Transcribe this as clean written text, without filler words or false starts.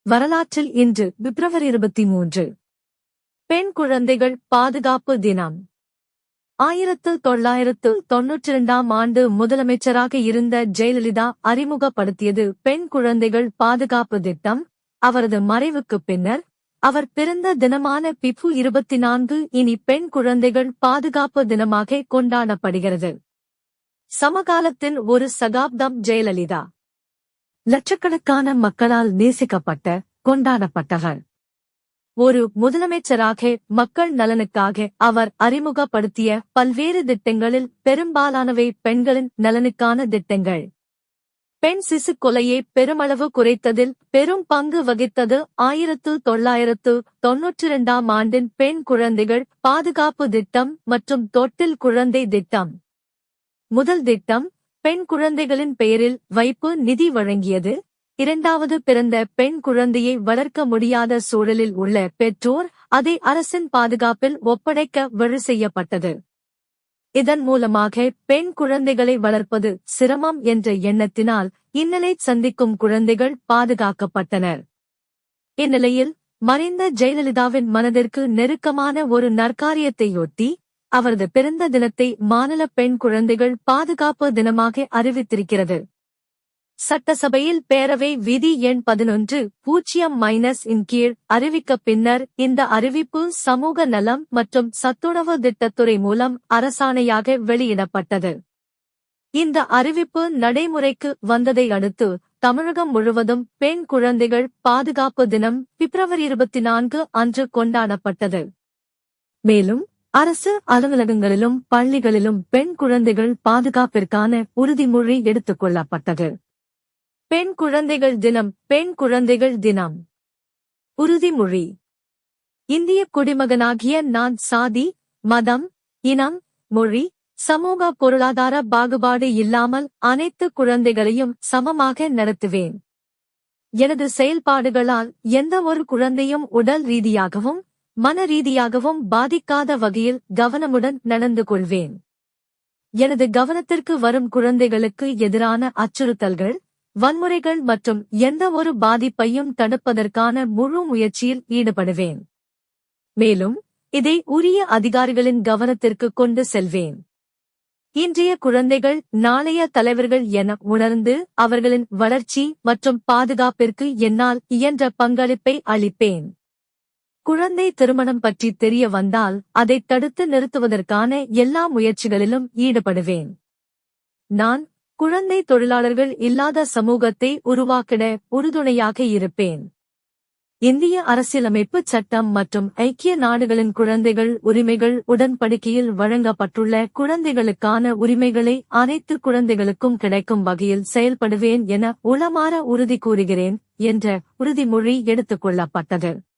வரலாற்றில் இன்று பிப்ரவரி 23 பெண் குழந்தைகள் பாதுகாப்பு தினம். 1992ஆம் ஆண்டு முதலமைச்சராக இருந்த ஜெயலலிதா அறிமுகப்படுத்தியது பெண் குழந்தைகள் பாதுகாப்பு திட்டம். அவரது மறைவுக்குப் பின்னர் அவர் பிறந்த தினமான பிப்ரவரி 24 இனி பெண் குழந்தைகள் பாதுகாப்பு தினமாக கொண்டாடப்படுகிறது. சமகாலத்தின் ஒரு சகாப்தம் ஜெயலலிதா லட்சக்கணக்கான மக்களால் நேசிக்கப்பட்ட, கொண்டாடப்பட்டவர். ஒரு முதலமைச்சராக மக்கள் நலனுக்காக அவர் அறிமுகப்படுத்திய பல்வேறு திட்டங்களில் பெரும்பாலானவை பெண்களின் நலனுக்கான திட்டங்கள். பெண் சிசு கொலையை பெருமளவு குறைத்ததில் பெரும் பங்கு வகித்தது 1992ஆம் ஆண்டின் பெண் குழந்தைகள் பாதுகாப்பு திட்டம் மற்றும் தொட்டில் குழந்தை திட்டம். முதல் திட்டம் பெண் குழந்தைகளின் பெயரில் வைப்பு நிதி வழங்கியது. இரண்டாவது, பிறந்த பெண் குழந்தையை வளர்க்க முடியாத சூழலில் உள்ள பெற்றோர் அதை அரசின் பாதுகாப்பில் ஒப்படைக்க வழி செய்யப்பட்டது. இதன் மூலமாக பெண் குழந்தைகளை வளர்ப்பது சிரமம் என்ற எண்ணத்தினால் இன்னலை சந்திக்கும் குழந்தைகள் பாதுகாக்கப்பட்டனர். இந்நிலையில் மறைந்த ஜெயலலிதாவின் மனதிற்கு நெருக்கமான ஒரு நற்காரியத்தையொட்டி அவரது பிறந்த தினத்தை மாநில பெண் குழந்தைகள் பாதுகாப்பு தினமாக அறிவித்திருக்கிறது. சட்டசபையில் பேரவை விதி எண் 11-இன் கீழ் அறிவிக்க பின்னர் இந்த அறிவிப்பு சமூக நலம் மற்றும் சத்துணவு திட்டத்துறை மூலம் அரசாணையாக வெளியிடப்பட்டது. இந்த அறிவிப்பு நடைமுறைக்கு வந்ததை அடுத்து தமிழகம் முழுவதும் பெண் குழந்தைகள் பாதுகாப்பு தினம் பிப்ரவரி 24 அன்று கொண்டாடப்பட்டது. மேலும் அரசு அலுவலகங்களிலும் பள்ளிகளிலும் பெண் குழந்தைகள் பாதுகாப்பிற்கான உறுதிமொழி எடுத்துக் கொள்ளப்பட்டது. பெண் குழந்தைகள் தினம். பெண் குழந்தைகள் தினம் உறுதிமொழி. இந்திய குடிமகனாகிய நான் சாதி, மதம், இனம், மொழி, சமூக பொருளாதார பாகுபாடு இல்லாமல் அனைத்து குழந்தைகளையும் சமமாக நடத்துவேன். எனது செயல்பாடுகளால் எந்த ஒரு குழந்தையும் உடல் ரீதியாகவும் மன ரீதியாகவும் பாதிக்காத வகையில் கவனமுடன் நடந்து கொள்வேன். எனது கவனத்திற்கு வரும் குழந்தைகளுக்கு எதிரான அச்சுறுத்தல்கள், வன்முறைகள் மற்றும் எந்த ஒரு பாதிப்பையும் தடுப்பதற்கான முழு முயற்சியில் ஈடுபடுவேன். மேலும் இதை உரிய அதிகாரிகளின் கவனத்திற்கு கொண்டு செல்வேன். இன்றைய குழந்தைகள் நாளைய தலைவர்கள் என உணர்ந்து அவர்களின் வளர்ச்சி மற்றும் பாதுகாப்பிற்கு என்னால் இயன்ற பங்களிப்பை அளிப்பேன். குழந்தை திருமணம் பற்றி தெரிய வந்தால் அதை தடுத்து நிறுத்துவதற்கான எல்லா முயற்சிகளிலும் ஈடுபடுவேன். நான் குழந்தை தொழிலாளர்கள் இல்லாத சமூகத்தை உருவாக்கிட உறுதுணையாக இருப்பேன். இந்திய அரசியலமைப்பு சட்டம் மற்றும் ஐக்கிய நாடுகளின் குழந்தைகள் உரிமைகள் உடன்படிக்கையில் வழங்கப்பட்டுள்ள குழந்தைகளுக்கான உரிமைகளை அனைத்து குழந்தைகளுக்கும் கிடைக்கும் வகையில் செயல்படுவேன் என உளமாற உறுதி கூறுகிறேன் என்ற உறுதிமொழி எடுத்துக் கொள்ளப்பட்டது.